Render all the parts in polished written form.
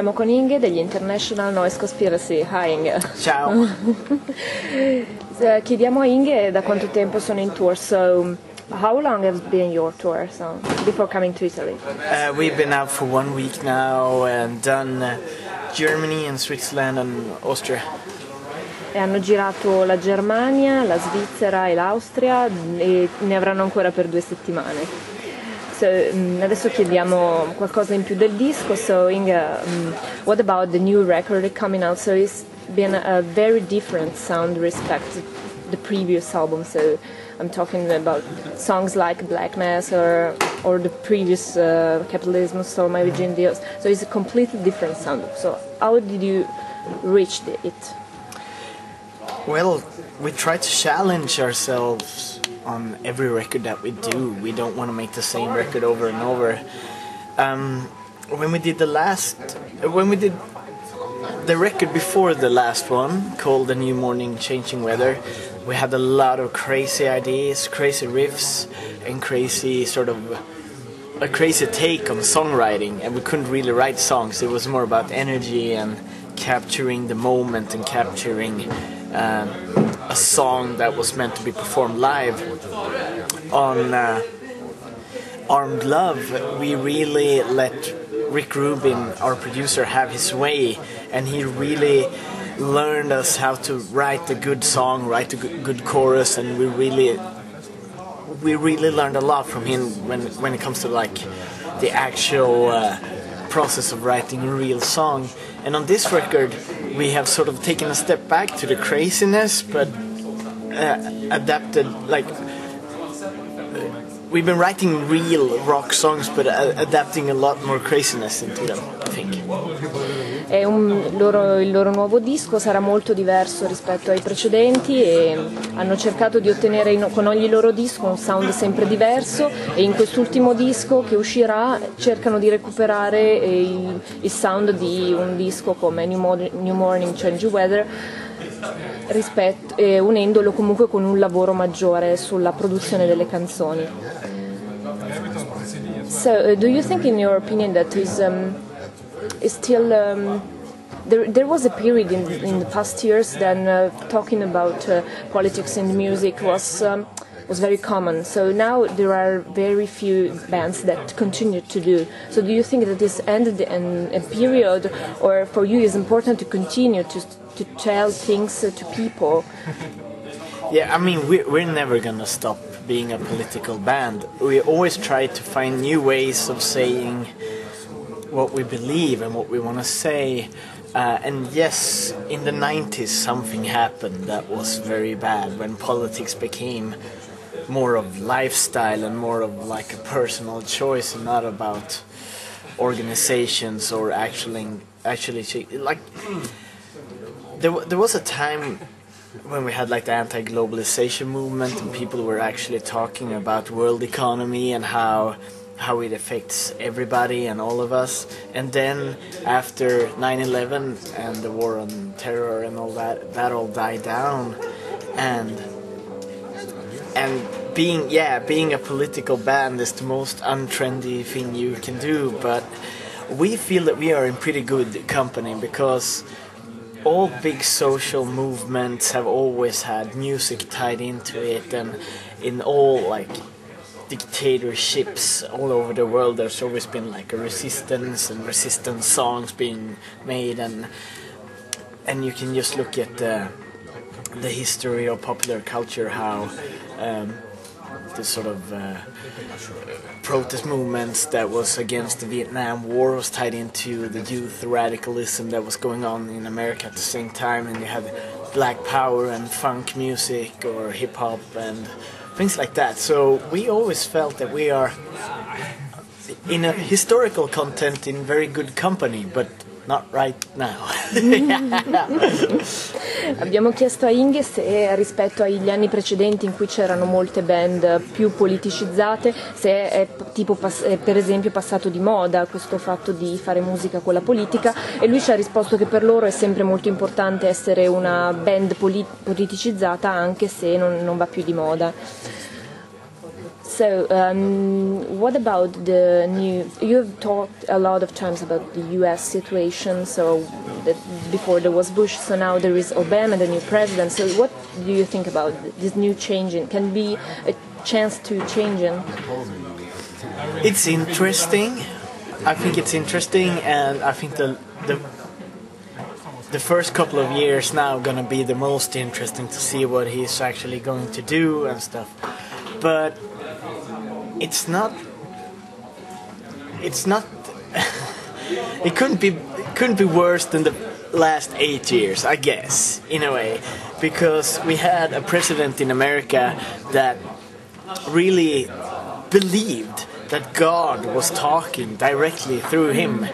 Siamo con Inge degli International Noise Conspiracy. Hi Inge. Ciao. Chiediamo a Inge da quanto tempo sono in tour, so how long has been your tour before coming to Italy? We've been out for 1 week now and done Germany and Switzerland and Austria. E hanno girato la Germania, la Svizzera e l'Austria e ne avranno ancora per 2 settimane. Adesso chiediamo qualcosa in più del disco. So Inge, what about the new record coming out? So it's been a very different sound respect the previous album. So I'm talking about songs like Blackness or the previous Capitalism Stole My Virginity. So it's a completely different sound. So how did you reach it? Well, we try to challenge ourselves on every record that we do. We don't want to make the same record over and over. When we did the record before the last one, called The New Morning Changing Weather, we had a lot of crazy ideas, crazy riffs, and a crazy take on songwriting, and we couldn't really write songs. It was more about energy and capturing the moment and capturing a song that was meant to be performed live. On Armed Love, we really let Rick Rubin, our producer, have his way, and he really learned us how to write a good song, write a good chorus, and we really learned a lot from him when it comes to like the actual process of writing a real song. And on this record we have sort of taken a step back to the craziness, but adapted, like we've been writing real rock songs but adapting a lot more craziness into them, I think. Il loro nuovo disco sarà molto diverso rispetto ai precedenti e hanno cercato di ottenere con ogni loro disco un sound sempre diverso, e in quest'ultimo disco che uscirà cercano di recuperare il sound di un disco come New Morning Changing Weather, unendolo comunque con un lavoro maggiore sulla produzione delle canzoni. So, do you think, in your opinion, that is still there was a period in the past years then talking about politics in music was very common. So now there are very few bands that continue to do. So do you think that this ended in a period, or for you is important to continue to tell things to people? Yeah, I mean, we're never gonna stop being a political band. We always try to find new ways of saying what we believe and what we want to say. And yes, in the 90s something happened that was very bad, when politics became more of lifestyle and more of like a personal choice and not about organizations or actually like there was a time when we had like the anti-globalization movement and people were actually talking about world economy and how it affects everybody and all of us. And then after 9/11 and the war on terror and all that all died down, and being a political band is the most untrendy thing you can do, but we feel that we are in pretty good company because all big social movements have always had music tied into it, and in all like dictatorships all over the world there's always been like a resistance songs being made, and you can just look at the history of popular culture, how the sort of protest movements that was against the Vietnam War was tied into the youth radicalism that was going on in America at the same time, and you had black power and funk music or hip hop and things like that. So we always felt that we are in a historical content in very good company, but not right now. Abbiamo chiesto a Inge se rispetto agli anni precedenti in cui c'erano molte band più politicizzate, se è tipo per esempio passato di moda questo fatto di fare musica con la politica, e lui ci ha risposto che per loro è sempre molto importante essere una band politicizzata anche se non va più di moda. So, what about the new? You've talked a lot of times about the U.S. situation. So, before there was Bush, so now there is Obama, the new president. So, what do you think about this new changing? Can be a chance to change in? It's interesting. I think it's interesting, and I think the first couple of years now gonna be the most interesting to see what he's actually going to do and stuff. But it's not. It couldn't be worse than the last 8 years, I guess, in a way, because we had a president in America that really believed that God was talking directly through him,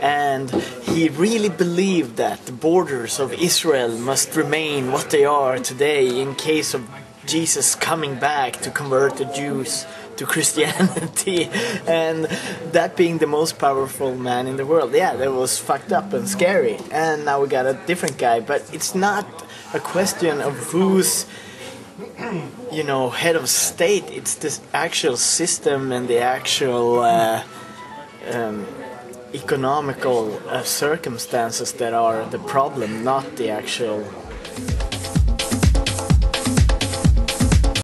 and he really believed that the borders of Israel must remain what they are today in case of Jesus coming back to convert the Jews to Christianity, and that being the most powerful man in the world. Yeah, that was fucked up and scary, and now we got a different guy. But it's not a question of who's head of state. It's this actual system and the actual economical circumstances that are the problem, not the actual